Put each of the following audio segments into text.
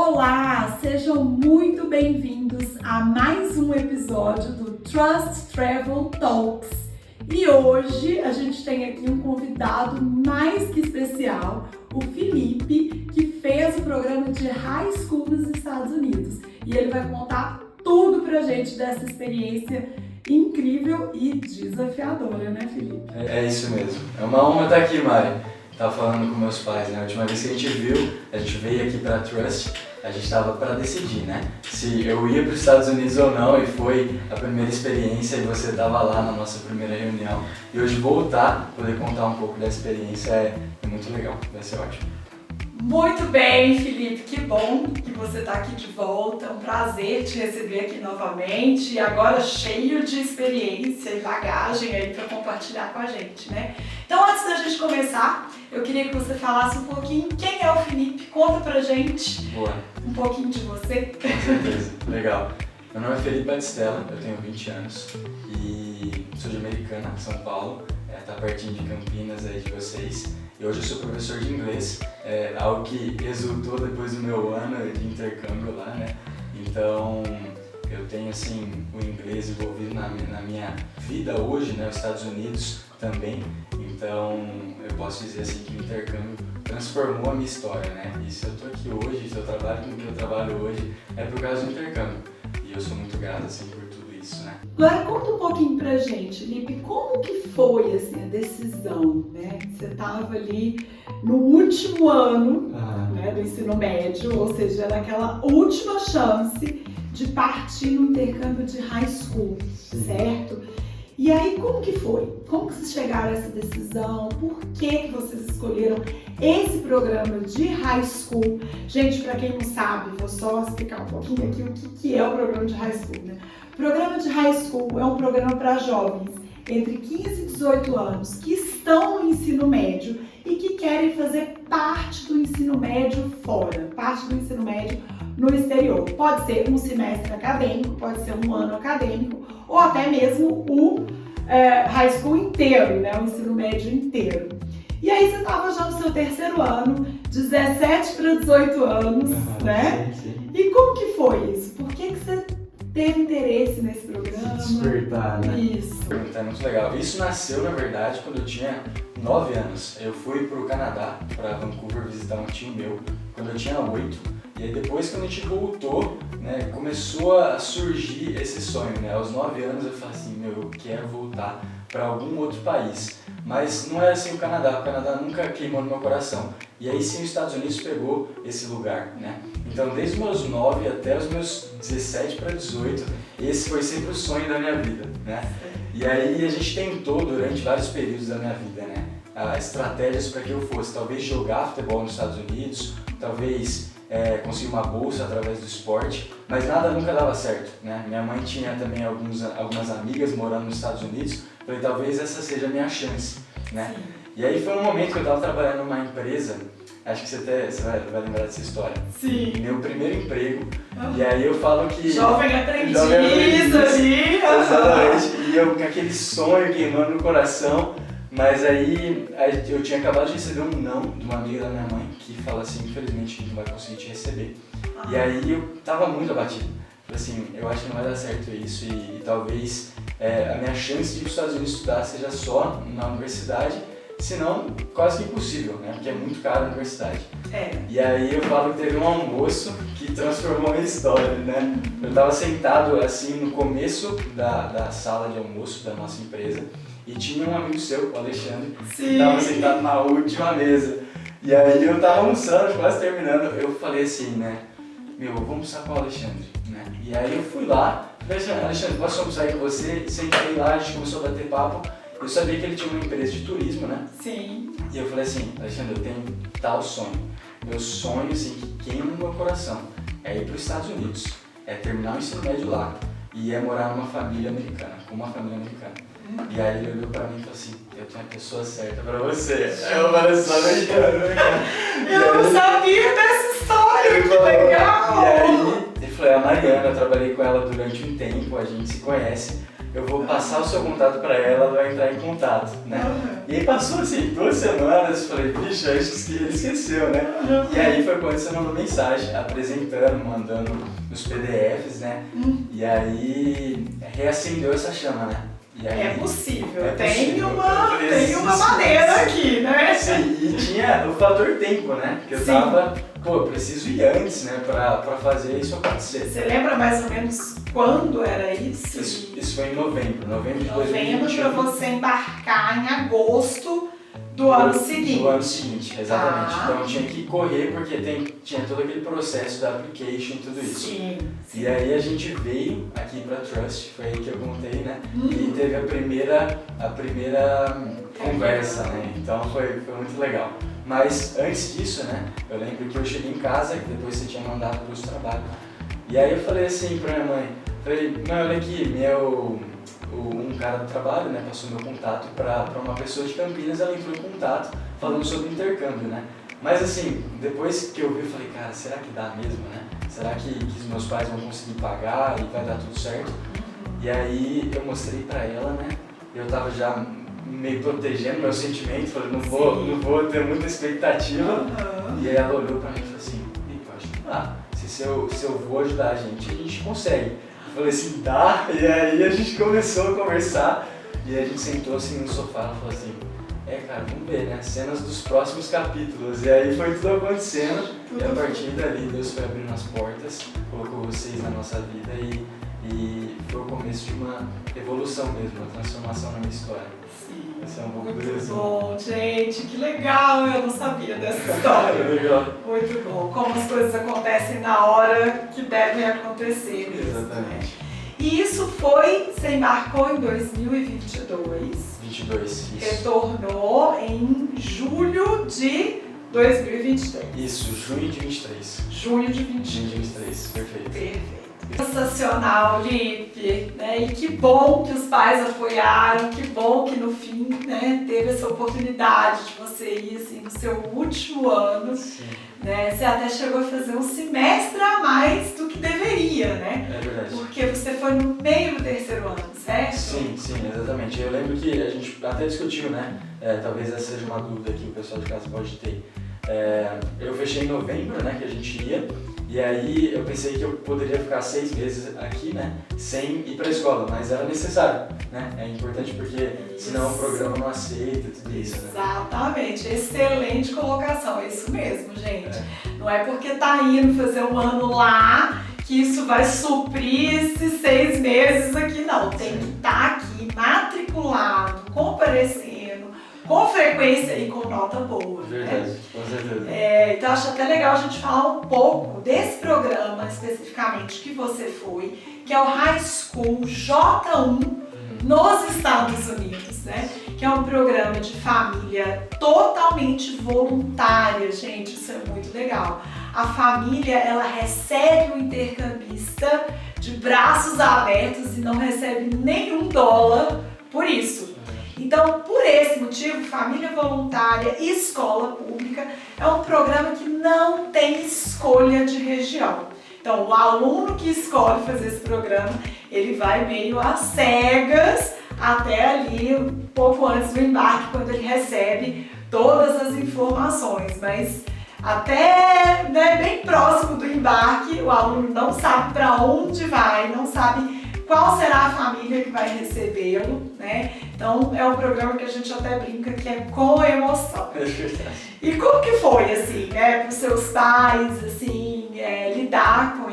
Olá, sejam muito bem-vindos a mais um episódio do Trust Travel Talks. E hoje a gente tem aqui um convidado mais que especial, o Felipe, que fez o programa de High School nos Estados Unidos. E ele vai contar tudo pra gente dessa experiência incrível e desafiadora, né, Felipe? É isso mesmo. É uma honra estar aqui, Mari. Tava falando com meus pais, né? A última vez que a gente veio aqui para Trust, a gente estava para decidir, né? Se eu ia para os Estados Unidos ou não, e foi a primeira experiência e você estava lá na nossa primeira reunião. E hoje voltar, poder contar um pouco da experiência é muito legal, vai ser ótimo. Muito bem, Felipe, que bom que você está aqui de volta, é um prazer te receber aqui novamente e agora cheio de experiência e bagagem aí para compartilhar com a gente, né? Então, antes da gente começar, eu queria que você falasse um pouquinho quem é o Felipe, conta pra gente. Boa. Um pouquinho de você. Com certeza, legal. Meu nome é Felipe Batistella, eu tenho 20 anos e sou de Americana, São Paulo, tá pertinho de Campinas aí de vocês. E hoje eu sou professor de inglês, algo que resultou depois do meu ano de intercâmbio lá, né? Então, eu tenho assim o inglês envolvido na minha vida hoje, né? Os Estados Unidos também. Então, eu posso dizer assim que o intercâmbio transformou a minha história, né? E se eu tô aqui hoje, se eu trabalho com o que eu trabalho hoje, é por causa do intercâmbio. E eu sou muito grato assim por tudo isso, né? Agora conta um pouquinho pra gente, Felipe, como que foi assim, a decisão, né? Você estava ali no último ano né, do ensino médio, ou seja, naquela última chance de partir no intercâmbio de high school, certo? E aí, como que foi? Como que vocês chegaram a essa decisão? Por que vocês escolheram esse programa de high school? Gente, para quem não sabe, vou só explicar um pouquinho aqui o que é o programa de high school, né? O programa de high school é um programa para jovens entre 15 e 18 anos que estão no ensino médio e que querem fazer parte do ensino médio fora, parte do ensino médio no exterior. Pode ser um semestre acadêmico, pode ser um ano acadêmico, ou até mesmo o high school inteiro, né? O ensino médio inteiro. E aí você estava já no seu terceiro ano, 17 para 18 anos, né? Sim. E como que foi isso? Por que você teve interesse nesse programa? Despertar, né? Isso. É muito legal. Isso nasceu, na verdade, quando eu tinha 9 anos. Eu fui pro Canadá, para Vancouver, visitar um tio meu, quando eu tinha 8. E aí depois, quando a gente voltou, né, começou a surgir esse sonho, né? Aos 9 anos eu falei assim, eu quero voltar para algum outro país. Mas não era assim o Canadá nunca queimou no meu coração. E aí sim os Estados Unidos pegou esse lugar, né? Então desde os meus 9 até os meus 17 para 18, esse foi sempre o sonho da minha vida, né? E aí a gente tentou durante vários períodos da minha vida, né? Estratégias para que eu fosse, talvez jogar futebol nos Estados Unidos, talvez conseguir uma bolsa através do esporte, mas nada nunca dava certo, né? Minha mãe tinha também algumas amigas morando nos Estados Unidos, falei, talvez essa seja a minha chance, né? Sim. E aí foi um momento que eu estava trabalhando numa empresa, acho que você vai lembrar dessa história. Sim. Meu primeiro emprego, e aí eu falo que... Jovem aprendiz ali! Exatamente, e eu com aquele sonho queimando no coração. Mas aí eu tinha acabado de receber um não de uma amiga da minha mãe que fala assim, infelizmente a gente não vai conseguir te receber. E aí eu tava muito abatido. Falei assim, eu acho que não vai dar certo isso e talvez a minha chance de ir para os Estados Unidos estudar seja só na universidade, senão quase que impossível, né? Porque é muito caro a universidade. E aí eu falo que teve um almoço que transformou a minha história, né? Eu tava sentado assim no começo da sala de almoço da nossa empresa, e tinha um amigo seu, o Alexandre, que estava sentado na última mesa. E aí eu tava almoçando, quase terminando, eu falei assim, né? Vamos almoçar com o Alexandre, né? E aí eu fui lá, falei assim, Alexandre, posso almoçar aí com você? Sentei lá, a gente começou a bater papo. Eu sabia que ele tinha uma empresa de turismo, né? Sim. E eu falei assim, Alexandre, eu tenho tal sonho. Meu sonho, assim, que queima no meu coração, é ir para os Estados Unidos, é terminar o ensino médio lá e é morar numa família americana, com uma família americana. E aí ele olhou pra mim e falou assim, eu tenho a pessoa certa pra você. Aí eu falei só eu não sabia dessa história, que legal! E aí ele falou, a Mariana, eu trabalhei com ela durante um tempo, a gente se conhece. eu vou passar o seu contato para ela, ela vai entrar em contato, né? E aí passou assim, 2 semanas, falei, bicho, acho que ele esqueceu, né? E aí foi quando você mandou mensagem, apresentando, mandando os PDFs, né? E aí reacendeu essa chama, né? E aí, é possível, tem uma maneira aqui, né? Sim, e tinha o fator tempo, né? Que eu tava, eu preciso ir antes, né? Pra fazer isso acontecer. Você lembra mais ou menos quando era isso? Isso foi em novembro de 2021. Novembro para você embarcar em agosto do ano seguinte. Do ano seguinte, exatamente. Então tinha que correr porque tinha todo aquele processo da application e tudo isso. Sim. E aí a gente veio aqui pra Trust, foi aí que eu contei, né? E teve a primeira conversa, né? Então foi muito legal. Mas antes disso, né? Eu lembro que eu cheguei em casa, que depois você tinha mandado para os trabalhos. E aí eu falei assim pra minha mãe, mãe, olha aqui, um cara do trabalho, né, passou meu contato para uma pessoa de Campinas, ela entrou em contato falando sobre intercâmbio, né? Mas assim, depois que eu vi, eu falei, cara, será que dá mesmo, né? Será que os meus pais vão conseguir pagar e vai dar tudo certo? E aí eu mostrei para ela, né? Eu tava já meio protegendo meu sentimento, falei, não vou ter muita expectativa. E aí ela olhou para mim e falou assim, eu acho que dá. Se eu vou ajudar a gente consegue. Eu falei assim, dá, e aí a gente começou a conversar, e aí a gente sentou assim no sofá e falou assim, cara, vamos ver, né, cenas dos próximos capítulos, e aí foi tudo acontecendo, e a partir dali Deus foi abrindo as portas, colocou vocês na nossa vida, e foi o começo de uma evolução mesmo, uma transformação na minha história. Sim, esse é um pouco muito bom, gente, que legal, eu não sabia dessa história. Legal. Muito bom, como as coisas acontecem na hora que devem acontecer mesmo. Exatamente. E isso você embarcou em 2022. 22, isso. Retornou em julho de 2023. Isso, junho de 23. Junho de 23. Junho de 23, perfeito. Perfeito. Sensacional, Lipe, né? E que bom que os pais apoiaram, que bom que no fim, né, teve essa oportunidade de você ir assim, no seu último ano. Sim. Né? Você até chegou a fazer um semestre a mais do que deveria, né? É verdade. Porque você foi no meio do 3º ano, certo? Sim, exatamente. Eu lembro que a gente até discutiu, né? Talvez essa seja uma dúvida que o pessoal de casa pode ter. Eu fechei em novembro, né, que a gente ia, e aí eu pensei que eu poderia ficar 6 meses aqui, né, sem ir para a escola, mas era necessário, né? É importante porque senão o programa não aceita tudo isso, né? Exatamente, excelente colocação, é isso mesmo, gente. Não é porque tá indo fazer um ano lá que isso vai suprir esses 6 meses aqui, não. Tem que estar aqui matriculado, comparecendo, com frequência e com nota boa. Verdade, né? com certeza. Então acho até legal a gente falar um pouco desse programa especificamente que você foi, que é o High School J1 nos Estados Unidos, né? Que é um programa de família totalmente voluntária, gente, isso é muito legal. A família, ela recebe o intercambista de braços abertos e não recebe nenhum dólar por isso. Então, por esse motivo, família voluntária e escola pública é um programa que não tem escolha de região. Então, o aluno que escolhe fazer esse programa, ele vai meio às cegas até ali, um pouco antes do embarque, quando ele recebe todas as informações. Mas até, né, bem próximo do embarque, o aluno não sabe para onde vai, não sabe qual será a família que vai recebê-lo, né? Então é um programa que a gente até brinca que é com emoção. E como que foi, assim, né, para os seus pais, assim, lidar com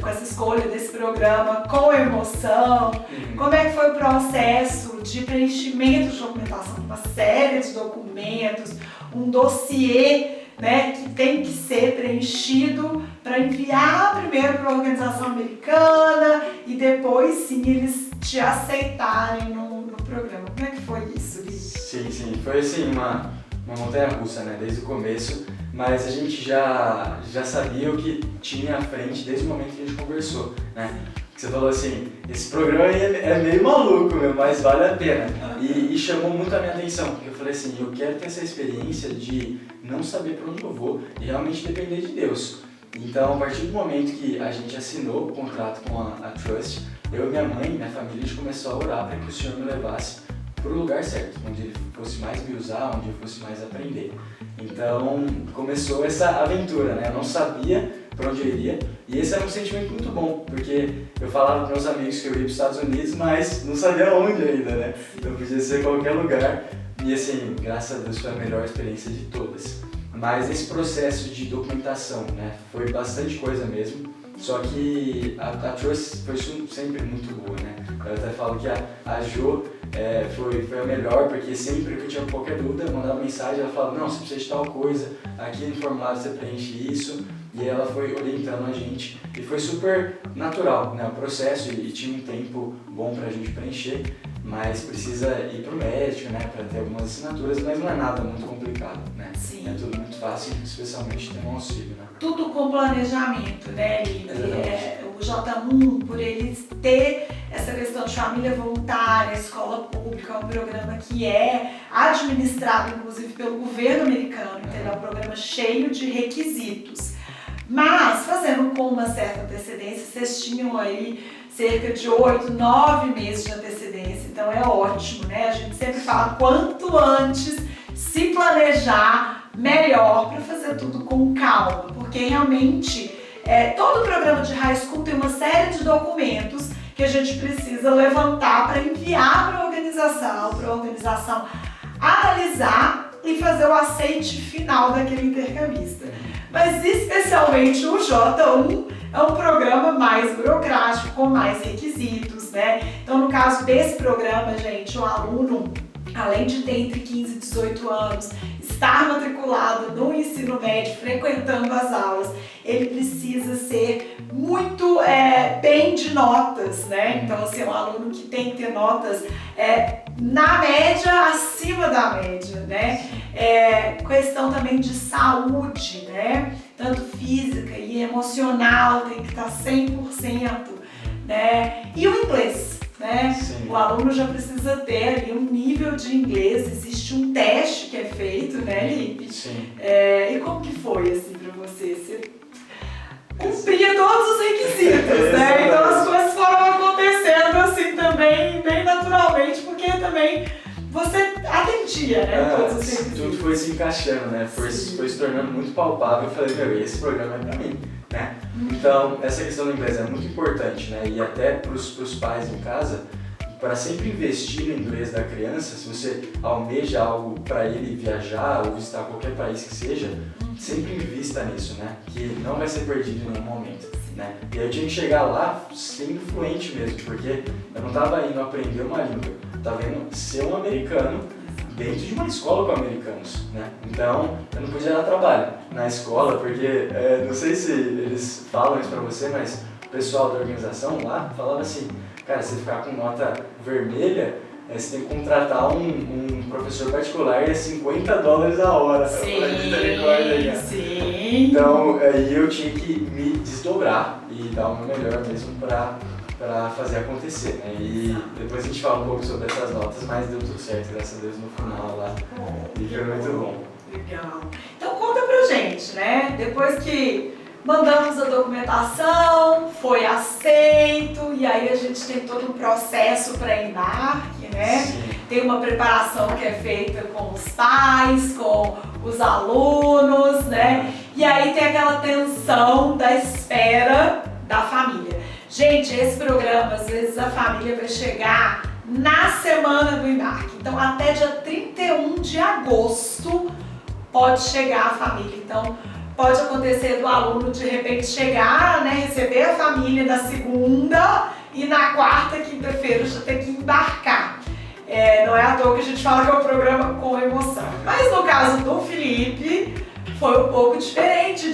essa escolha desse programa com emoção? Como é que foi o processo de preenchimento de documentação? Uma série de documentos, um dossiê, né, que tem que ser preenchido para enviar primeiro para a organização americana e depois sim eles te aceitarem no programa. Como é que foi isso, Lipe? Sim, foi assim uma montanha russa, né, desde o começo, mas a gente já sabia o que tinha à frente desde o momento que a gente conversou, né? Você falou assim, esse programa é meio maluco, mas vale a pena. E chamou muito a minha atenção, porque eu falei assim, eu quero ter essa experiência de não saber para onde eu vou e realmente depender de Deus. Então, a partir do momento que a gente assinou o contrato com a Trust, eu e minha mãe, minha família, a gente começou a orar para que o Senhor me levasse para o lugar certo, onde Ele fosse mais me usar, onde eu fosse mais aprender. Então, começou essa aventura, né? Eu não sabia para onde eu iria, e esse era um sentimento muito bom, porque eu falava para meus amigos que eu ia para os Estados Unidos, mas não sabia onde ainda, né? Então, podia ser qualquer lugar, e assim, graças a Deus foi a melhor experiência de todas. Mas esse processo de documentação, né, foi bastante coisa mesmo, só que a Trust foi sempre muito boa, né? Eu até falo que a Jo foi a melhor, porque sempre que eu tinha qualquer dúvida, eu mandava mensagem, ela falava, não, você precisa de tal coisa, aqui no formulário você preenche isso, e ela foi orientando a gente, e foi super natural, né, o processo, e tinha um tempo bom pra gente preencher, mas precisa ir pro médico, né, para ter algumas assinaturas, mas não é nada muito complicado, né? Sim. É tudo muito fácil, especialmente ter um auxílio, né? Tudo com planejamento, né, Lipe? O J1, por eles ter essa questão de família voluntária, escola pública, é um programa que é administrado, inclusive, pelo governo americano, entendeu? É um programa cheio de requisitos. Mas, fazendo com uma certa antecedência, vocês tinham aí cerca de 8, 9 meses de antecedência, então é ótimo, né? A gente sempre fala quanto antes se planejar, melhor, para fazer tudo com calma, porque realmente todo programa de high school tem uma série de documentos que a gente precisa levantar para enviar para a organização analisar e fazer o aceite final daquele intercambista. Mas especialmente o J1 é um programa mais burocrático, com mais requisitos, né? Então, no caso desse programa, gente, o aluno, além de ter entre 15 e 18 anos, estar matriculado no ensino médio, frequentando as aulas, ele precisa ser muito bem de notas, né? Então, assim, é um aluno que tem que ter notas na média, acima da média, né? Questão também de saúde, né? Tanto física e emocional tem que estar 100%, né? E o inglês, né? Sim. O aluno já precisa ter ali um nível de inglês, existe um teste que é feito, né, Lipe? Sim. E como que foi, assim, pra você? Você cumpria todos os requisitos, né? Então as coisas foram acontecendo, assim, também, bem naturalmente, porque também você atendia, né, todos os requisitos. Tudo foi se encaixando, né? Foi se tornando muito palpável. Eu falei, meu, esse programa é pra mim, né? Então, essa questão do inglês é muito importante, né? E até pros pais em casa, para sempre investir no inglês da criança, se você almeja algo para ele viajar ou visitar qualquer país que seja, sempre invista nisso, né? Que não vai ser perdido em nenhum momento, né? E eu tinha que chegar lá sendo fluente mesmo, porque eu não estava indo aprender uma língua, eu estava indo ser um americano dentro de uma escola com americanos, né? Então, eu não podia dar trabalho na escola, porque, não sei se eles falam isso pra você, mas o pessoal da organização lá falava assim, cara, se você ficar com nota vermelha, você tem que contratar um professor particular e é $50 a hora. Sim. Então, aí eu tinha que me desdobrar e dar o meu melhor mesmo pra fazer acontecer, né? E depois a gente fala um pouco sobre essas notas, mas deu tudo certo, graças a Deus, no final lá. E foi muito bom. Legal. Então conta pra gente, né? Depois que mandamos a documentação, foi aceito, e aí a gente tem todo um processo para embarque, né? Sim. Tem uma preparação que é feita com os pais, com os alunos, né? E aí tem aquela tensão da espera da família. Gente, esse programa, às vezes a família vai chegar na semana do embarque. Então, até dia 31 de agosto pode chegar a família. Então, pode acontecer do aluno de repente chegar, né, receber a família na segunda e na quarta, quinta-feira já ter que embarcar. Não é à toa que a gente fala que é um programa com emoção. Mas no caso do Felipe, foi um pouco diferente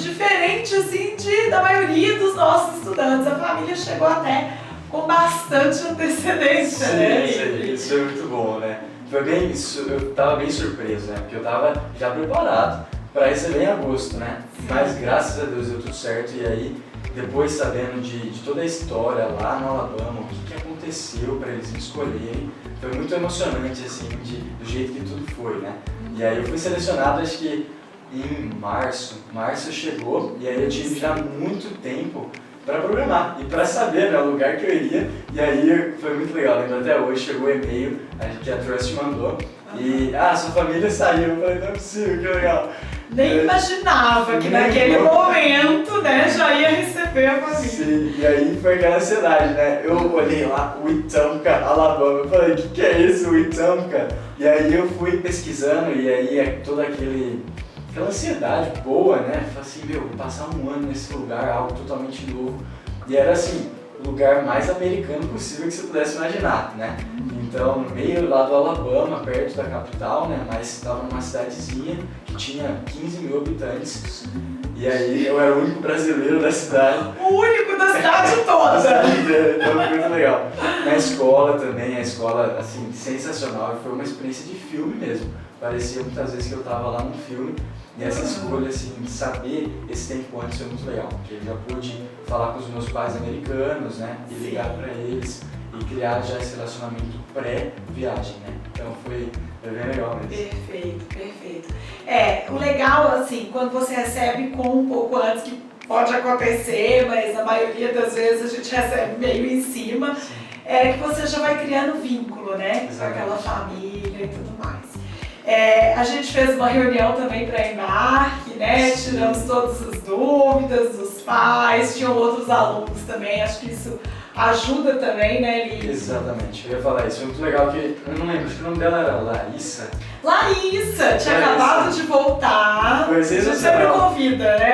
assim da maioria dos nossos estudantes. A família chegou até com bastante antecedência, né? Isso é muito bom, né? Eu tava bem surpreso, né? Porque eu tava já preparado para receber em agosto, né? Mas graças a Deus deu tudo certo. E aí, depois sabendo de toda a história lá no Alabama, o que aconteceu para eles me escolherem, foi muito emocionante, assim, do jeito que tudo foi, né? E aí eu fui selecionado, acho que em março. Março chegou e aí eu tive já muito tempo para programar e para saber, né, o lugar que eu iria. E aí foi muito legal, lembro até hoje, chegou o e-mail que a Trust mandou. E, sua família saiu. Eu falei, não é possível, que legal. Nem imaginava que naquele momento, né, já ia receber a família. Sim, e aí foi aquela ansiedade, né? Eu olhei lá, Wetumpka, Alabama, eu falei, o que é isso, Wetumpka? E aí eu fui pesquisando e aí é toda aquela ansiedade boa, né? Falei assim, vou passar um ano nesse lugar, algo totalmente novo. E era assim, o lugar mais americano possível que você pudesse imaginar, né? Então, no meio lá do Alabama, perto da capital, né? Mas estava numa cidadezinha que tinha 15 mil habitantes. E aí eu era o único brasileiro da cidade. O único da cidade toda! Então foi muito legal. Na escola também, a escola, assim, sensacional. Foi uma experiência de filme mesmo. Parecia muitas vezes que eu estava lá num filme. E essa escolha, assim, de saber esse tempo antes foi muito legal. Porque eu já pude falar com os meus pais americanos, né? E ligar para eles e criar já esse relacionamento pré-viagem, né? Então foi bem legal mesmo. Perfeito, perfeito. O legal, assim, quando você recebe com um pouco antes, que pode acontecer, mas a maioria das vezes a gente recebe meio em cima, que você já vai criando vínculo, né? Com aquela família e tudo mais. A gente fez uma reunião também para embarque, né? Tiramos todas as dúvidas dos pais, tinham outros alunos também, acho que isso ajuda também, né, Lili? Exatamente, eu ia falar isso, foi muito legal que, eu não lembro, acho que o nome dela era Larissa. Larissa, tinha acabado de voltar, a gente sempre convida, né?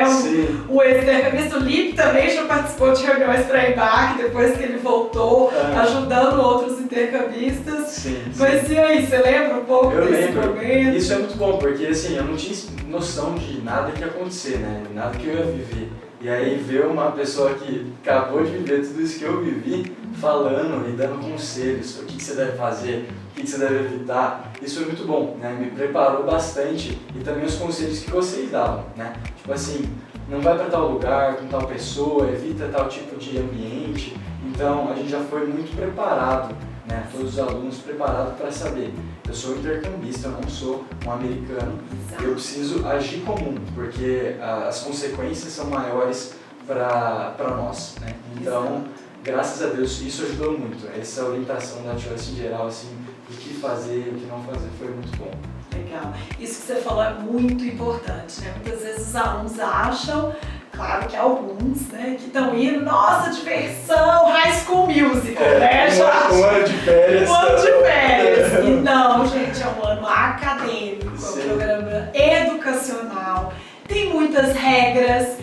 O ex-intercambista, o Lipe também já participou de reuniões para embarque, depois que ele voltou, ajudando outros intercambistas. Sim. Mas e aí, você lembra um pouco desse momento? Isso é muito bom, porque assim, eu não tinha noção de nada que ia acontecer, né? Nada que eu ia viver. E aí ver uma pessoa que acabou de viver tudo isso que eu vivi, falando e dando conselhos, o que você deve fazer, o que você deve evitar, isso foi muito bom, né? Me preparou bastante e também os conselhos que vocês davam, né? Tipo assim, não vai para tal lugar com tal pessoa, evita tal tipo de ambiente. Então a gente já foi muito preparado, né? Todos os alunos preparados para saber. Eu sou intercambista, eu não sou um americano. Eu preciso agir comum, porque as consequências são maiores para nós, né? Então, graças a Deus, isso ajudou muito. Essa orientação da Trust em geral, assim, o que fazer, o que não fazer, foi muito bom. Legal. Isso que você falou é muito importante, né? Muitas vezes os alunos acham, claro que alguns, né, que estão indo, nossa, diversão, High School Musical, né? Um ano de férias. Um ano de férias. E não, gente, é um ano acadêmico, é um programa educacional, tem muitas regras,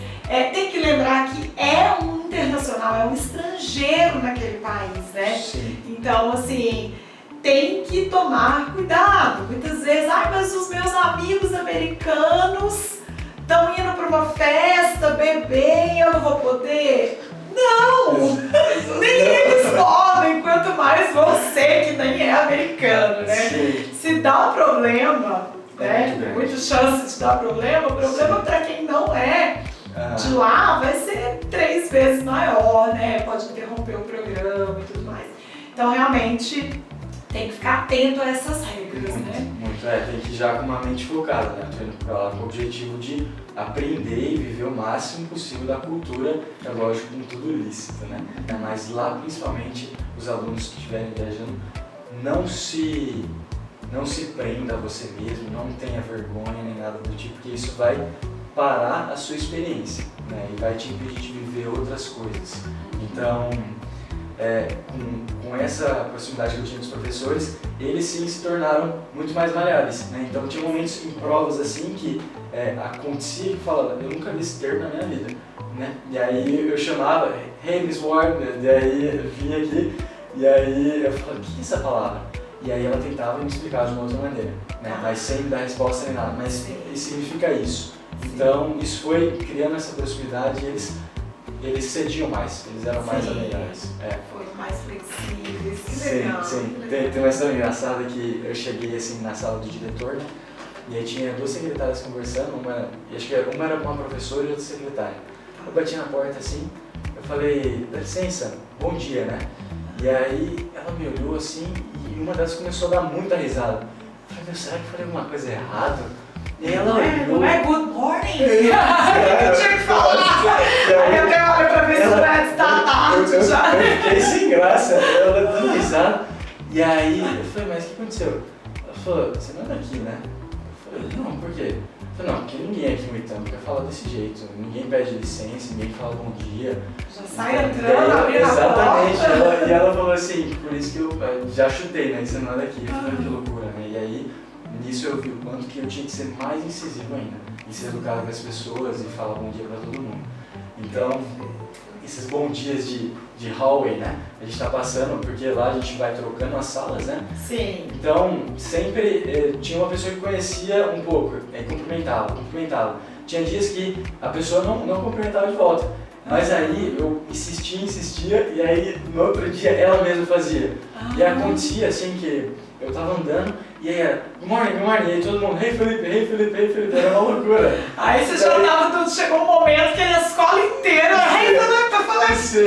tem que lembrar que é um internacional, é um estrangeiro naquele país, né? Sim. Então, assim, tem que tomar cuidado. Muitas vezes, mas os meus amigos americanos estão indo para uma festa, beber, e eu não vou poder? Não! Nem eles podem, quanto mais você que nem é americano, né? Sim. Se dá um problema, né? Tem muitas chances de dar problema, o problema para quem não é de lá vai ser 3 vezes maior, né? Pode interromper o programa e tudo mais. Então, realmente, tem que ficar atento a essas regras, né? Muito, tem que ir já com uma mente focada, né? Tô indo pra lá com o objetivo de aprender e viver o máximo possível da cultura, é lógico, com tudo lícito, né? Mas lá, principalmente, os alunos que estiverem viajando, não se prenda a você mesmo, não tenha vergonha nem nada do tipo, porque isso vai parar a sua experiência, né? E vai te impedir de viver outras coisas. Então, com essa proximidade que eu tinha dos professores, eles sim se tornaram muito mais maleáveis, né? Então tinha momentos em provas assim que acontecia que falava, eu nunca vi esse termo na minha vida, né? E aí eu chamava, hey Miss Ward, e aí eu vinha aqui, e aí eu falava, o que é essa palavra? E aí ela tentava me explicar de uma outra maneira, né? Mas sem me dar resposta nem nada, mas significa isso. Então isso foi criando essa proximidade e eles cediam mais, eles eram mais amigáveis. Foram mais flexíveis, que sim, legal. Sim, tem uma história engraçada que eu cheguei assim na sala do diretor, né? E aí tinha 2 secretárias conversando, acho que uma era com uma professora e outra secretária. Eu bati na porta assim, eu falei, dá licença, bom dia, né? E aí ela me olhou assim e uma delas começou a dar muita risada. Eu falei, será que eu falei alguma coisa errada? E aí ela olhou. Não é good morning? Eu tinha que falar. Aí eu tenho hora pra ver se o Brad tá tarde já. Eu fiquei sem graça, ela dando risada. E aí eu falei, mas o que aconteceu? Ela falou, você não é daqui, né? Eu falei, não, por quê? Eu falei, não, porque ninguém aqui em Itâmbica fala desse jeito. Ninguém pede licença, ninguém fala bom dia. Já sai entrando, abrindo a porta. Exatamente. E ela falou assim, por isso que eu já chutei, né? Você não é daqui. Eu falei, que loucura, né? E aí, nisso eu vi o quanto que eu tinha que ser mais incisivo ainda. E ser educado com as pessoas e falar bom dia pra todo mundo. Então, esses bons dias de hallway, né? A gente tá passando, porque lá a gente vai trocando as salas, né? Sim. Então, sempre tinha uma pessoa que conhecia um pouco, cumprimentava. Tinha dias que a pessoa não cumprimentava de volta. Mas aí eu insistia, e aí no outro dia ela mesma fazia. E acontecia assim que eu tava andando, e aí era, good morning, e aí todo mundo, hey Felipe, era uma loucura. Aí você já tava tudo, chegou um momento que a escola inteira, hey Felipe, eu falei assim.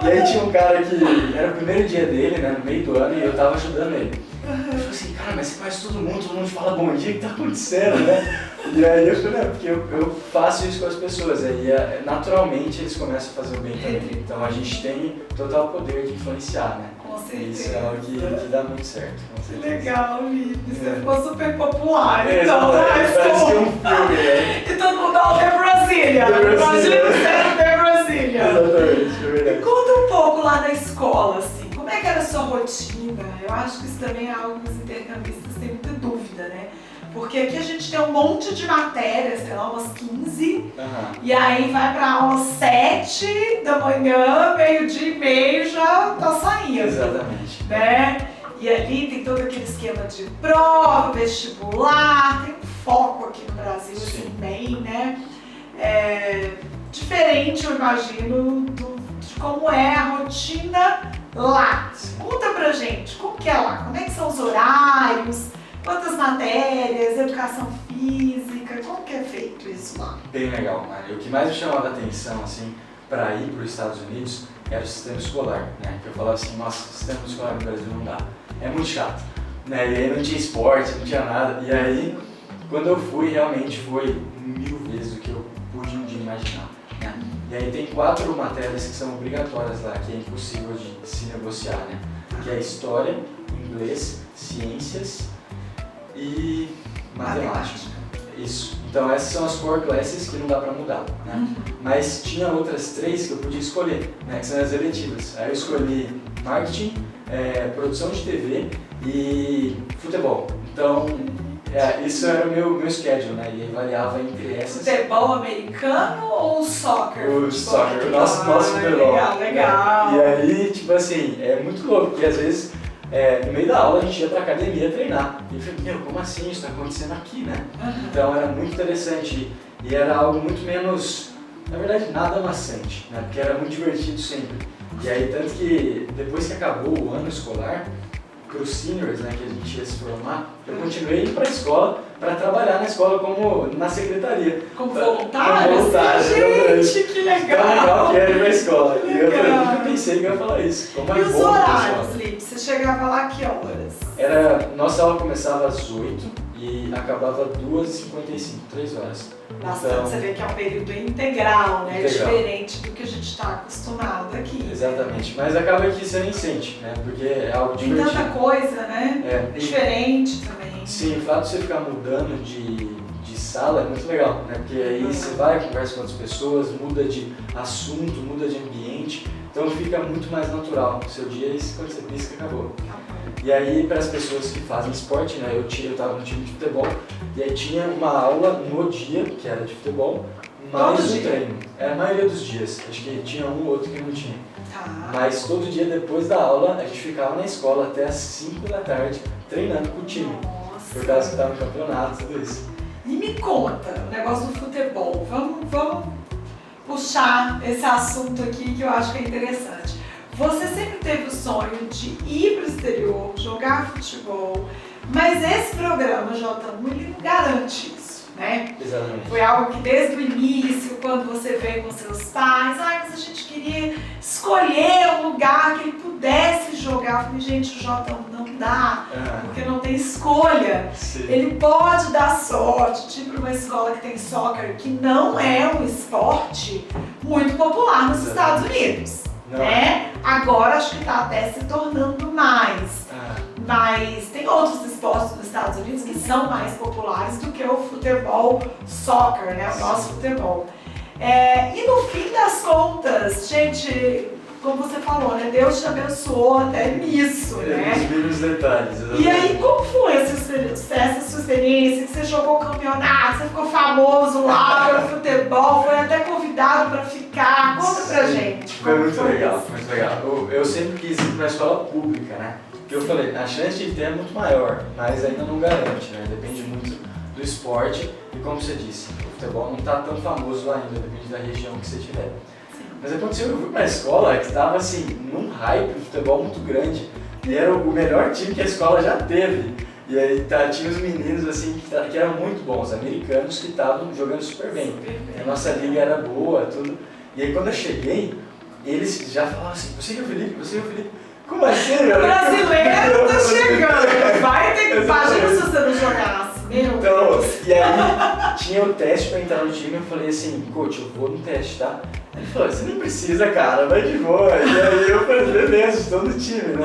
E aí tinha um cara que era o primeiro dia dele, né, no meio do ano, e eu tava ajudando ele. Eu falei assim, cara, mas você conhece todo mundo fala bom dia, o que tá acontecendo, né? E aí eu falei, porque eu faço isso com as pessoas, aí naturalmente eles começam a fazer o bem também. Então a gente tem total poder de influenciar, né? Com certeza. Isso é algo que dá muito certo. Que legal, Lipe. Você ficou super popular, então, então, parece que é um filme, né? E todo mundo, ó, The Brasília. Imagina você The Brasília. Exatamente, é verdade. Me conta um pouco lá na escola, assim, como é que era a sua rotina? Eu acho que isso também é algo que os intercambistas têm muita dúvida, né? Porque aqui a gente tem um monte de matérias, sei lá, umas 15, e aí vai pra aula 7 da manhã, meio-dia e meio, já tá saindo. Exatamente. Né? E ali tem todo aquele esquema de prova, vestibular, tem um foco aqui no Brasil, assim, bem, né? Diferente, eu imagino, de como é a rotina lá. Conta pra gente, como que é lá? Como é que são os horários? Quantas matérias, educação física, como que é feito isso lá? Bem legal, Mari. O que mais me chamava a atenção, assim, para ir para os Estados Unidos era o sistema escolar, né? Que eu falava assim, nossa, o sistema escolar no Brasil não dá, é muito chato, né? E aí não tinha esporte, não tinha nada. E aí, quando eu fui, realmente foi 1000 vezes o que eu pude um dia imaginar, né? E aí tem 4 matérias que são obrigatórias lá, que é impossível de se negociar, né? Que é História, Inglês, Ciências e Matemática. Isso. Então essas são as core classes que não dá pra mudar, né? Mas tinha outras 3 que eu podia escolher, né? Que são as eletivas. Aí eu escolhi Marketing, Produção de TV e Futebol. Então isso era o meu schedule, né? E aí variava entre essas. Futebol americano ou soccer? O soccer, o nosso futebol. Legal. E aí, tipo assim, é muito louco, porque às vezes no meio da aula a gente ia pra academia treinar. E eu falei, meu, como assim isso tá acontecendo aqui, né? Então era muito interessante e era algo muito menos, na verdade, nada maçante, né? Porque era muito divertido sempre. E aí, tanto que depois que acabou o ano escolar, para os seniors, né, que a gente ia se formar, eu continuei indo para a escola para trabalhar na escola como na secretaria. Como voluntário? Como voluntário. Gente, que legal! Tão legal que era ir para a escola. Que e eu legal. nunca pensei que eu ia falar isso. Como E é os bom horários, Lipe? Você chegava lá que horas? Nossa aula começava às 8 e acabava 2h55, 3 horas. Bastante, então, você vê que é um período integral, né? Integral. Diferente do que a gente está acostumado aqui. Exatamente, mas acaba que você nem sente, né? Porque é algo Tem divertido. tanta coisa, né? Diferente também. Sim, o fato de você ficar mudando de sala é muito legal, né? Porque aí você vai, conversa com outras pessoas, muda de assunto, muda de ambiente, então fica muito mais natural. O seu dia, quando você pisca, acabou. E aí, para as pessoas que fazem esporte, né? Eu estava no time de futebol, e aí tinha uma aula no dia, que era de futebol, mais um treino. Era a maioria dos dias, acho que tinha um ou outro que não tinha. Mas todo dia depois da aula, a gente ficava na escola até às 5 da tarde, treinando com o time. Nossa. Por causa que estava no campeonato, tudo isso. E me conta, o negócio do futebol. Vamos puxar esse assunto aqui que eu acho que é interessante. Você sempre teve o sonho de ir para o exterior, jogar futebol, mas esse programa J1 ele não garante isso, né? Exatamente. Foi algo que desde o início, quando você veio com seus pais, mas a gente queria escolher um lugar que ele pudesse jogar. Eu falei, gente, o Jota não dá, porque não tem escolha. Sim. Ele pode dar sorte, tipo uma escola que tem soccer, que não é um esporte muito popular nos Estados Unidos, né? Agora acho que está até se tornando mais. Mas tem outros esportes nos Estados Unidos que são mais populares do que o futebol soccer, né? O nosso futebol. E no fim das contas, gente, como você falou, né? Deus te abençoou até nisso, né? Nos mínimos detalhes. E aí, como foi essa sua experiência? Que você jogou campeonato, você ficou famoso lá pelo futebol, foi até convidado para ficar. Conta pra gente. Foi muito legal, foi muito legal. Eu sempre quis ir para uma escola pública, né? Porque eu falei, a chance de ter é muito maior, mas ainda não garante, né? Depende muito do esporte e, como você disse, o futebol não está tão famoso lá ainda, depende da região que você tiver. Mas aconteceu, eu fui pra escola que estava assim, num hype de futebol muito grande. E era o melhor time que a escola já teve. E aí tinha os meninos assim que eram muito bons, americanos que estavam jogando super bem. A nossa liga era boa, tudo. E aí quando eu cheguei, eles já falavam assim, você é o Felipe, você é o Felipe. Como assim, meu? O brasileiro tá chegando, vai ter que imagina se você não jogasse. Então, e aí tinha o teste pra entrar no time, eu falei assim, coach, eu vou no teste, tá? Ele falou, você não precisa, cara, vai de boa. E aí eu falei, beleza, estou no time, né?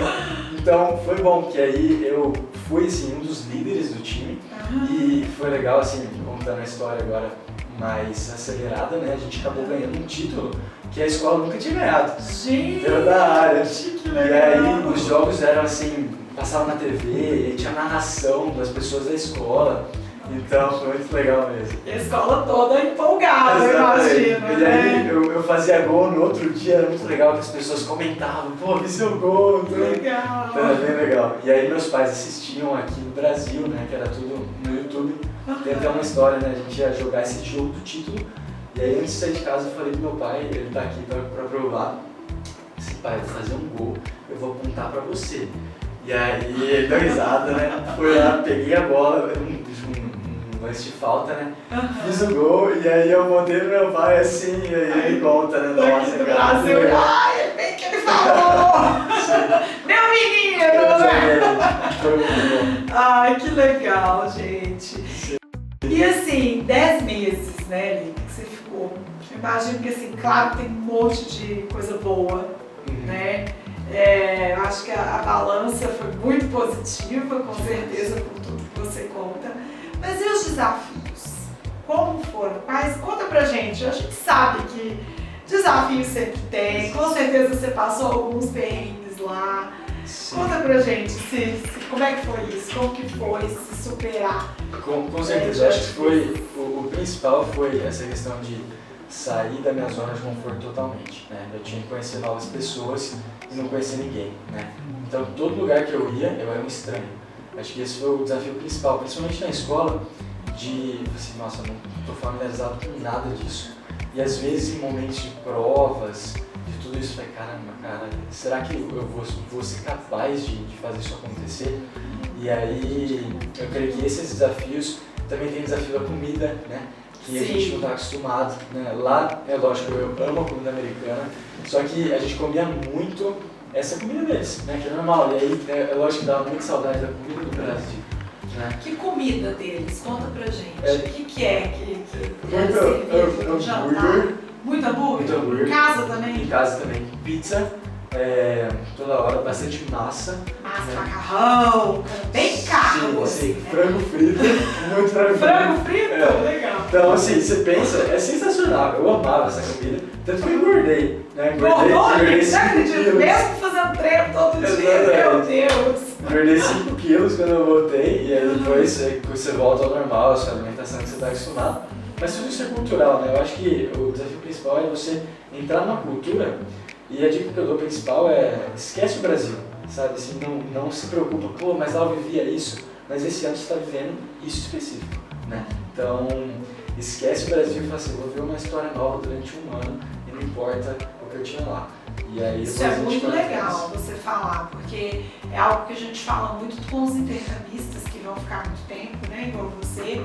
Então foi bom, porque aí eu fui assim, um dos líderes do time e foi legal, assim, contando a história agora mais acelerada, né? A gente acabou ganhando um título que a escola nunca tinha ganhado. Gente, dentro da área. Que legal. E aí os jogos eram assim, passavam na TV, e tinha narração das pessoas da escola. Então foi muito legal mesmo. E a escola toda empolgada, eu imagino. E aí eu fazia gol no outro dia, era muito legal que as pessoas comentavam, pô, vi seu gol. Legal. Então, era bem legal. E aí meus pais assistiam aqui no Brasil, né, que era tudo no YouTube. Tem até uma história, né, a gente ia jogar esse jogo do título. E aí antes de sair de casa eu falei pro meu pai, ele tá aqui pra provar. Esse pai, eu vou fazer um gol, eu vou apontar pra você. E aí ele deu risada, né, fui lá, peguei a bola, um lance de falta, né? Fiz o gol e aí eu montei pro meu pai assim, e aí ele conta, né? Nossa, cara. Ai, bem que ele falou! Meu menino, né? Foi muito bom. Ai, que legal, gente. Sim. E assim, 10 meses, né, Lipe, que você ficou. Eu imagino que assim, claro que tem um monte de coisa boa, né? Eu acho que a balança foi muito positiva, com certeza, por tudo que você conta. Mas e os desafios? Como foram? Conta pra gente. A gente sabe que desafios sempre tem. Com certeza você passou alguns perrengues lá. Sim. Conta pra gente como é que foi isso? Como que foi se superar? Com certeza. Eu acho que foi o principal foi essa questão de sair da minha zona de conforto totalmente, né? Eu tinha que conhecer novas pessoas e não conhecer ninguém, né? Então todo lugar que eu ia, eu era um estranho. Acho que esse foi o desafio principal, principalmente na escola, de assim, nossa, eu não estou familiarizado com nada disso. E às vezes em momentos de provas, de tudo isso, eu falei, caramba, cara, será que eu vou ser capaz de fazer isso acontecer? E aí eu creio que esses desafios, também tem o desafio da comida, né? Que a gente não está acostumado, né? Lá, é lógico, eu amo a comida americana, só que a gente comia muito essa comida deles, né? Que é normal, e aí é lógico que dava muita saudade da comida do Brasil, né? Que comida deles? Conta pra gente. O que é que Muito hambúrguer. Muito hambúrguer? Muito hambúrguer. Em casa também? Em casa também. Pizza, toda hora, bastante massa. Massa, macarrão, bem caro. Sim, frango frito, muito frango frito. Frango frito? Legal. Então, assim, você pensa, é sensacional, eu amava essa comida, tanto que eu engordei, né? Engordei, você acredita? Mesmo fazendo treino todo dia, meu Deus. Engordei 5 quilos quando eu voltei, e aí depois você volta ao normal, a sua alimentação que você está acostumado. Mas tudo isso é cultural, né? Eu acho que o desafio principal é você entrar numa cultura, e a dica que eu dou principal é esquece o Brasil, sabe? Assim, não se preocupa, pô, mas lá eu vivia isso, mas esse ano você está vivendo isso específico, né? Então, esquece o Brasil e fala assim, vou ver uma história nova durante um ano e não importa o que eu tinha lá. E aí, isso é muito legal você falar, porque é algo que a gente fala muito com os intercambistas que vão ficar muito tempo, né, igual você,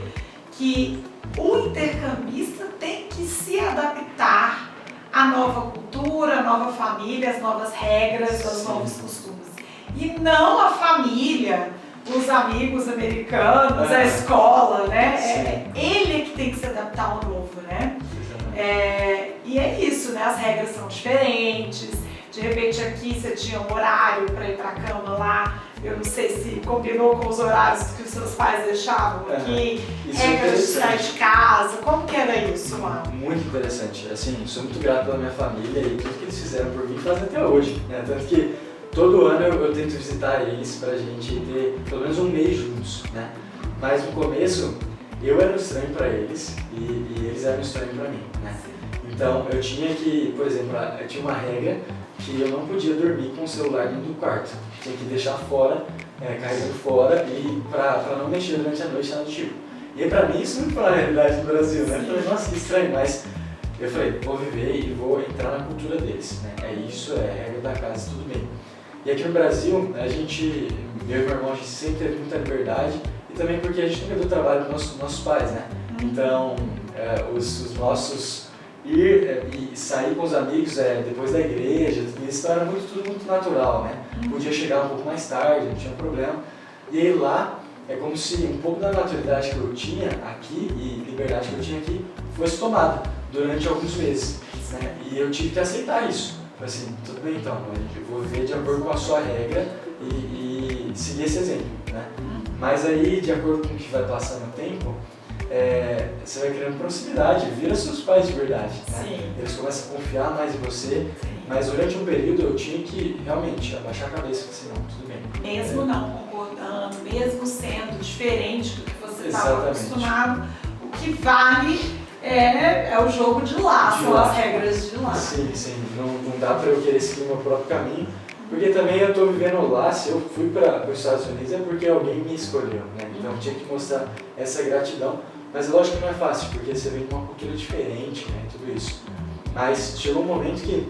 que o intercambista tem que se adaptar à nova cultura, à nova família, às novas regras, aos novos costumes. E não a família, os amigos americanos, a escola, né? Ele que tem que se adaptar ao novo, né? E é isso, né? As regras são diferentes. De repente aqui você tinha um horário para ir pra cama lá. Eu não sei se combinou com os horários que os seus pais deixavam aqui. Regras de sair de casa. Como que era isso lá? Muito interessante. Assim, sou muito grato pela minha família e tudo que eles fizeram por mim fazem até hoje, né? Tanto que todo ano eu tento visitar eles pra gente ter pelo menos um mês juntos, né? Mas no começo eu era um estranho pra eles e eles eram um estranho pra mim, né? Então eu tinha que, por exemplo, eu tinha uma regra que eu não podia dormir com o celular dentro do quarto. Tinha que deixar fora, carregando fora e pra não mexer durante a noite, nada do tipo. E pra mim isso não foi uma realidade no Brasil, né? Eu falei, nossa, que estranho, mas eu falei, vou viver e vou entrar na cultura deles, né? É isso, é a regra da casa, tudo bem. E aqui no Brasil, a gente, eu e meu irmão, a gente sempre teve muita liberdade e também porque a gente nunca deu trabalho para nossos pais, né? Então, os nossos ir e sair com os amigos depois da igreja, tudo isso era tudo muito natural, né? Podia chegar um pouco mais tarde, não tinha problema. E aí lá, é como se um pouco da maturidade que eu tinha aqui e liberdade que eu tinha aqui fosse tomada durante alguns meses, né? E eu tive que aceitar isso. Falei assim, tudo bem então, eu vou viver de acordo com a sua regra e seguir esse exemplo, né? Mas aí, de acordo com o que vai passando o tempo, você vai criando proximidade, vira seus pais de verdade, né? Eles começam a confiar mais em você, mas durante um período eu tinha que realmente abaixar a cabeça e falar assim, não, tudo bem. Mesmo não concordando, mesmo sendo diferente do que você estava acostumado, o que vale é o jogo de lá, são as regras de lá. Sim, não dá pra eu querer seguir o meu próprio caminho, porque também eu tô vivendo lá, se eu fui para os Estados Unidos é porque alguém me escolheu, né? Então eu tinha que mostrar essa gratidão. Mas lógico que não é fácil, porque você vem de uma cultura diferente, né, tudo isso. Mas chegou um momento que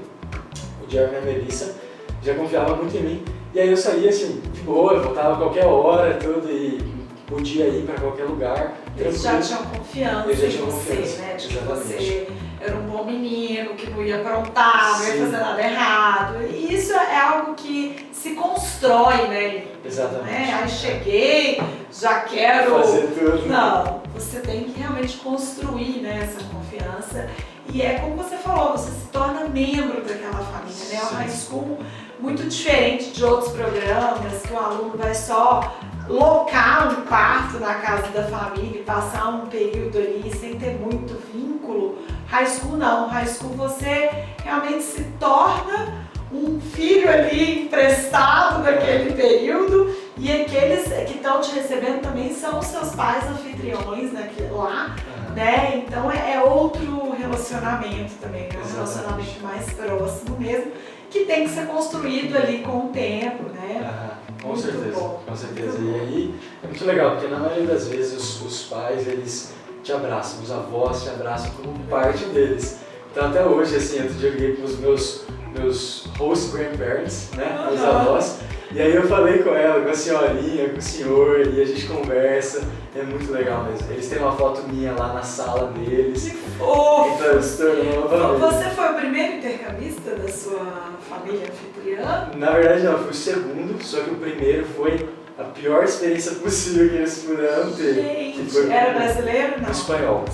o Jeremy e a Melissa já confiavam muito em mim. E aí eu saía assim, de boa, eu voltava a qualquer hora, tudo, e podia ir para qualquer lugar. Eles já tinham confiança em você, né? De que exatamente. você era um bom menino, que não ia aprontar, não ia fazer nada errado. E isso é algo que se constrói, né? Exatamente. Aí cheguei, já quero... fazer tudo. Não, você tem que realmente construir, né, essa confiança. E é como você falou, você se torna membro daquela família, né? O high school muito diferente de outros programas, que o aluno vai só locar um quarto na casa da família e passar um período ali sem ter muito vínculo. High school não, high school você realmente se torna um filho ali emprestado naquele período e aqueles que estão te recebendo também são os seus pais anfitriões lá, né? Então é outro relacionamento também, é um relacionamento mais próximo mesmo, que tem que ser construído ali com o tempo, né? Com certeza. E aí é muito legal, porque na maioria das vezes os pais, eles te abraçam, os avós te abraçam como parte deles. Então até hoje, assim, outro dia eu liguei para os meus host grandparents, né, meus avós, e aí eu falei com ela, com a senhorinha, com o senhor, e a gente conversa, é muito legal mesmo. Eles têm uma foto minha lá na sala deles. Que fofo! Então se tornou uma família. Você foi o primeiro intercambista da sua família anfitriã? Na verdade não, eu fui o segundo, só que o primeiro foi a pior experiência possível que eles puderam ter. Gente, era brasileiro? Não. Espanhol.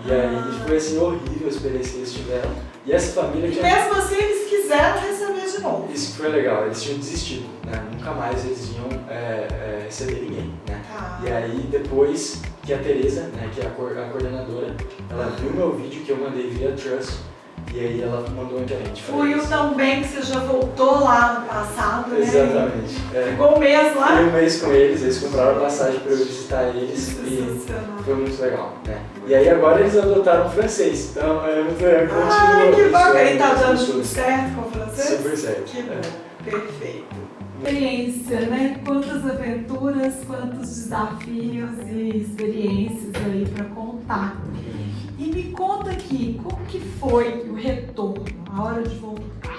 E aí foi assim, horrível a experiência que eles tiveram. E essa família... E mesmo assim eles quiseram receber de novo. Isso que foi legal, eles tinham desistido, né? Nunca mais eles iam receber ninguém, né? E aí depois que a Teresa, né, que é a coordenadora, ela viu meu vídeo que eu mandei via Trust, e aí ela mandou um gerente. Foi o também que você já voltou lá no passado, né? Exatamente. Ficou um mês lá? Fiquei um mês com eles compraram a passagem para eu visitar eles e foi muito legal, né? E aí agora eles adotaram o francês, então é muito legal. Que bacana! Ele tá dando tudo certo com o francês? Super certo. Que bom, perfeito. Experiência, né? Quantas aventuras, quantos desafios e experiências aí para contar. E me conta aqui, como que foi o retorno, a hora de voltar?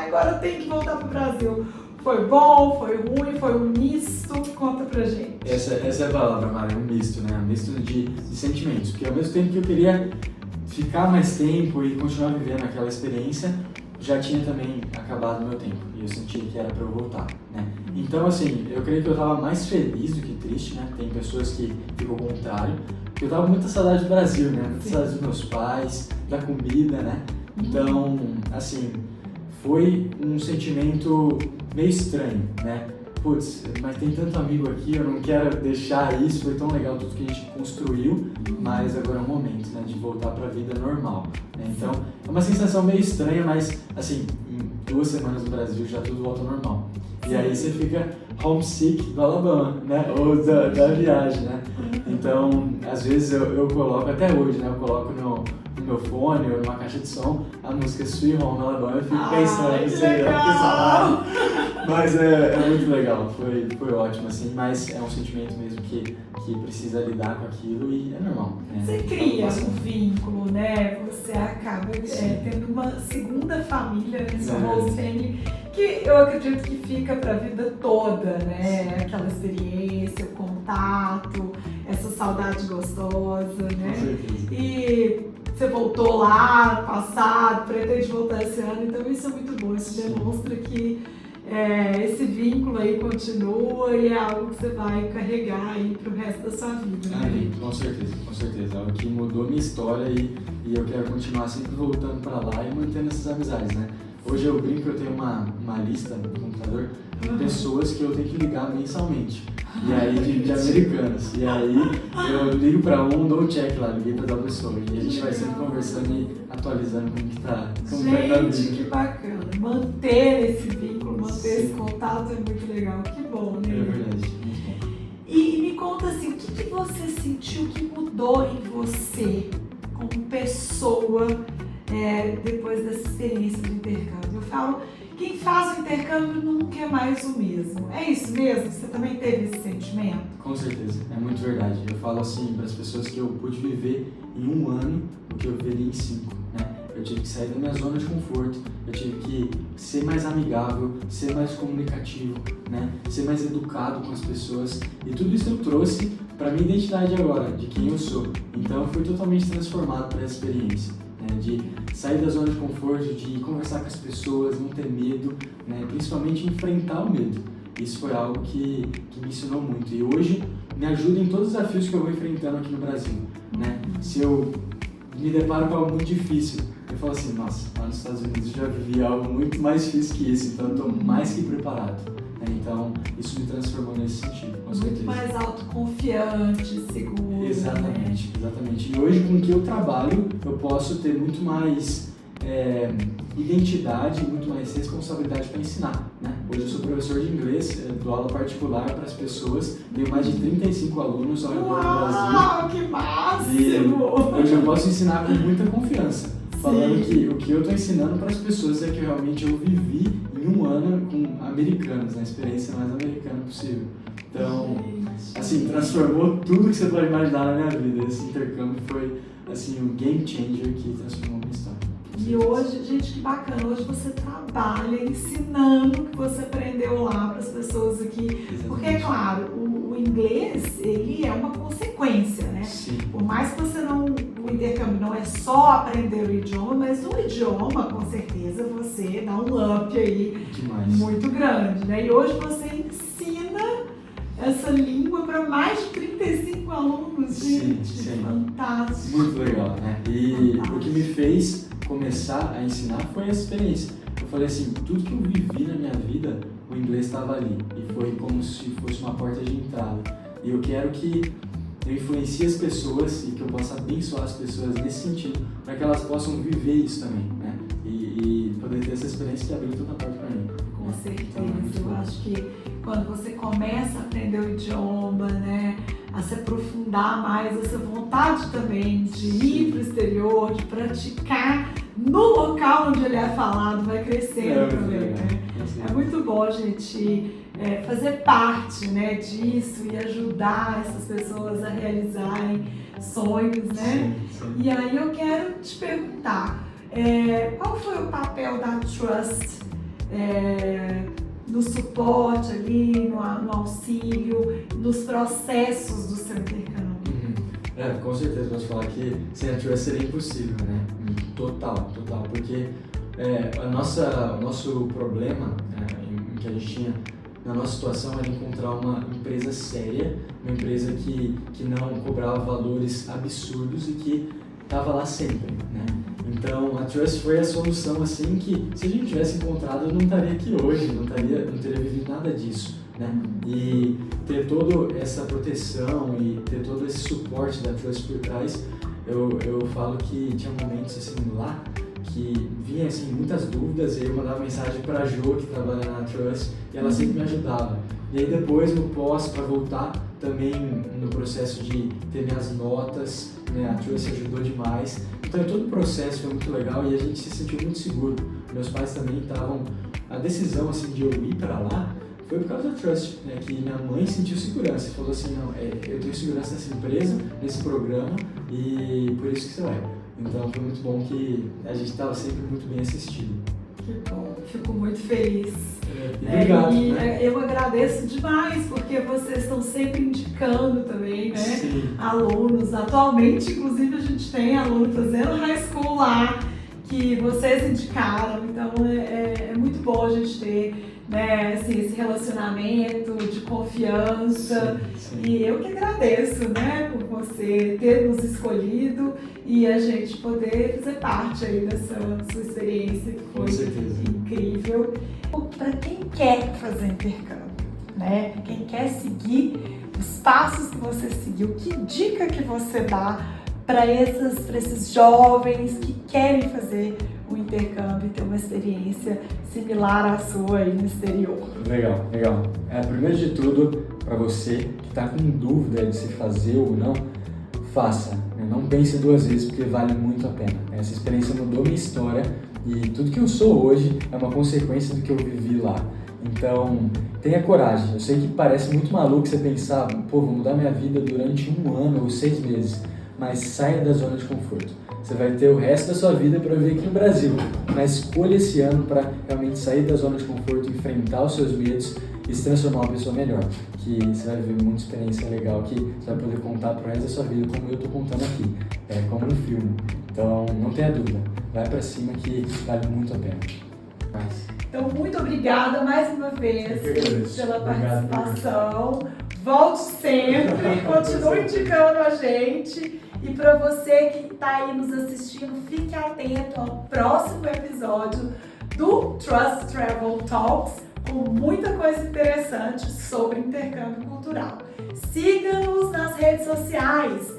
Agora tem que voltar pro Brasil. Foi bom, foi ruim, foi um misto? Conta pra gente. Essa é a palavra, Mari, um misto, né? Um misto de sentimentos. Porque ao mesmo tempo que eu queria ficar mais tempo e continuar vivendo aquela experiência, já tinha também acabado o meu tempo e eu sentia que era para eu voltar, né? Então, assim, eu creio que eu estava mais feliz do que triste, né? Tem pessoas que ficam ao contrário, porque eu tava com muita saudade do Brasil, né? Muita saudade dos meus pais, da comida, né? Então, assim, foi um sentimento meio estranho, né? Putz, mas tem tanto amigo aqui, eu não quero deixar isso, foi tão legal tudo que a gente construiu, mas agora é o momento, né, de voltar para a vida normal, né? Então, é uma sensação meio estranha, mas, assim, em 2 semanas no Brasil já tudo volta ao normal. E aí você fica homesick do Alabama, né, ou da viagem, né? Então, às vezes eu coloco, até hoje, né, eu coloco no meu fone ou numa caixa de som a música Sweet Home Alabama, eu fico pensando, que legal! Mas é muito legal, foi ótimo, assim, mas é um sentimento mesmo que precisa lidar com aquilo e é normal. Né? Você cria um vínculo, né? Você acaba tendo uma segunda família, sua host family, que eu acredito que fica para a vida toda, né? Aquela experiência, o contato, essa saudade gostosa, né? Com certeza. E você voltou lá no passado, pretende voltar esse ano, então isso é muito bom, isso demonstra que esse vínculo aí continua e é algo que você vai carregar aí pro resto da sua vida, né? Com certeza. É o que mudou minha história e eu quero continuar sempre voltando para lá e mantendo essas amizades, né? Hoje eu brinco que eu tenho uma lista no computador de pessoas que eu tenho que ligar mensalmente. E aí, de americanos. E aí, eu ligo pra dou um check lá, liguei pra tal pessoa. E a gente vai sempre conversando e atualizando como que tá. Gente, que bacana. Manter esse vínculo, manter esse contato é muito legal. Que bom, né? É verdade, muito bom. E me conta assim, o que você sentiu que mudou em você como pessoa depois dessa experiência de intercâmbio? Eu falo, quem faz o intercâmbio nunca é mais o mesmo. É isso mesmo? Você também teve esse sentimento? Com certeza, é muito verdade. Eu falo assim para as pessoas que eu pude viver em 1 ano o que eu viveria em 5, né? Eu tive que sair da minha zona de conforto, eu tive que ser mais amigável, ser mais comunicativo, né? Ser mais educado com as pessoas. E tudo isso eu trouxe para minha identidade agora, de quem eu sou. Então eu fui totalmente transformado por essa experiência. De sair da zona de conforto, de conversar com as pessoas, não ter medo, né? Principalmente enfrentar o medo. Isso foi algo que me ensinou muito e hoje me ajuda em todos os desafios que eu vou enfrentando aqui no Brasil, né? Se eu me deparo com algo muito difícil, eu falo assim, nossa, lá nos Estados Unidos eu já vivi algo muito mais difícil que isso, então eu estou mais que preparado. Então, isso me transformou nesse sentido, com certeza. Muito mais autoconfiante, seguro. Exatamente, exatamente. E hoje, com o que eu trabalho, eu posso ter muito mais identidade, muito mais responsabilidade para ensinar, né? Hoje eu sou professor de inglês, dou aula particular para as pessoas, tenho mais de 35 alunos ao redor do Brasil. Uau, que máximo! E hoje eu posso ensinar com muita confiança, falando que o que eu estou ensinando para as pessoas é que realmente eu vivi em 1 ano com americanos, a experiência mais americana possível. Então, assim, transformou tudo que você pode imaginar na minha vida. Esse intercâmbio foi, assim, um game changer que transformou a minha história. E hoje, gente, que bacana, hoje você trabalha ensinando o que você aprendeu lá para as pessoas aqui. Exatamente. Porque, é claro, o inglês, ele é uma consequência, né? Sim. Por mais que você o intercâmbio não é só aprender o idioma, mas o idioma, com certeza, você dá um up aí muito grande, né? E hoje você ensina essa língua para mais de 35 alunos, gente. Sim. Fantástico. Muito legal, né? E fantástico. O que me fez começar a ensinar foi essa experiência. Eu falei assim, tudo que eu vivi na minha vida, o inglês estava ali. E foi como se fosse uma porta de entrada. E eu quero que eu influencie as pessoas e que eu possa abençoar as pessoas nesse sentido, para que elas possam viver isso também, né? E poder ter essa experiência que abriu toda a porta para mim. Com certeza, então, eu acho que quando você começa a aprender o idioma, né, a se aprofundar mais, essa vontade também de ir para o exterior, de praticar no local onde ele é falado, vai crescendo também, né? É muito bom a gente fazer parte, né, disso e ajudar essas pessoas a realizarem sonhos, né? Sim. E aí eu quero te perguntar, qual foi o papel da Trust no suporte ali, no auxílio, nos processos do seu intercâmbio? Com certeza, posso falar que sem a Trust seria impossível, né? Total, porque o nosso problema em que a gente tinha na nossa situação era encontrar uma empresa séria, uma empresa que não cobrava valores absurdos e que estava lá sempre, né? Então a Trust foi a solução assim que se a gente tivesse encontrado eu não estaria aqui hoje, não teria vivido nada disso, né? E ter toda essa proteção e ter todo esse suporte da Trust por trás, eu falo que tinha momentos assim lá que vinha assim muitas dúvidas e eu mandava mensagem para a Jo que trabalha na Trust e ela sempre me ajudava. E aí depois no pós para voltar também no processo de ter minhas notas, né, a Trust ajudou demais. Então todo o processo foi muito legal e a gente se sentiu muito seguro. Meus pais também estavam, a decisão assim de eu ir para lá foi por causa da Trust, né, que minha mãe sentiu segurança e falou assim, não, eu tenho segurança nessa empresa, nesse programa e por isso que você vai. Então foi muito bom que a gente estava sempre muito bem assistido. Que bom, fico muito feliz. Obrigado. Eu agradeço demais, porque vocês estão sempre indicando também, né? Sim. Alunos. Atualmente, inclusive, a gente tem aluno fazendo high school lá, que vocês indicaram. Então é muito bom a gente ter, né, assim, esse relacionamento de confiança. Sim. E eu que agradeço, né, por você ter nos escolhido e a gente poder fazer parte aí dessa sua experiência que foi incrível. Para quem quer fazer intercâmbio, né, quem quer seguir os passos que você seguiu, que dica que você dá para esses jovens que querem fazer o intercâmbio e ter uma experiência similar à sua aí no exterior? Legal. Primeiro de tudo, para você que está com dúvida de se fazer ou não, faça. Não pense duas vezes porque vale muito a pena. Essa experiência mudou minha história e tudo que eu sou hoje é uma consequência do que eu vivi lá. Então, tenha coragem. Eu sei que parece muito maluco você pensar, vou mudar minha vida durante 1 ano ou 6 meses. Mas saia da zona de conforto. Você vai ter o resto da sua vida para viver aqui no Brasil, mas escolha esse ano para realmente sair da zona de conforto, enfrentar os seus medos e se transformar uma pessoa melhor. Que você vai viver muita experiência legal que você vai poder contar pro resto da sua vida, como eu estou contando aqui, como no filme. Então, não tenha dúvida, vai para cima que vale muito a pena. Então, muito obrigada mais uma vez pela participação. Volte sempre, continue indicando a gente. E para você que está aí nos assistindo, fique atento ao próximo episódio do Trust Travel Talks, com muita coisa interessante sobre intercâmbio cultural. Siga-nos nas redes sociais,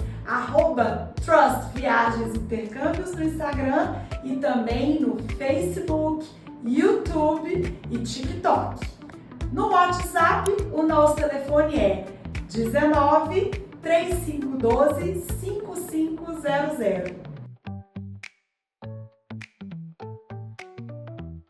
@Trust Viagens e Intercâmbios no Instagram e também no Facebook, YouTube e TikTok. No WhatsApp, o nosso telefone é 19 3512 5500.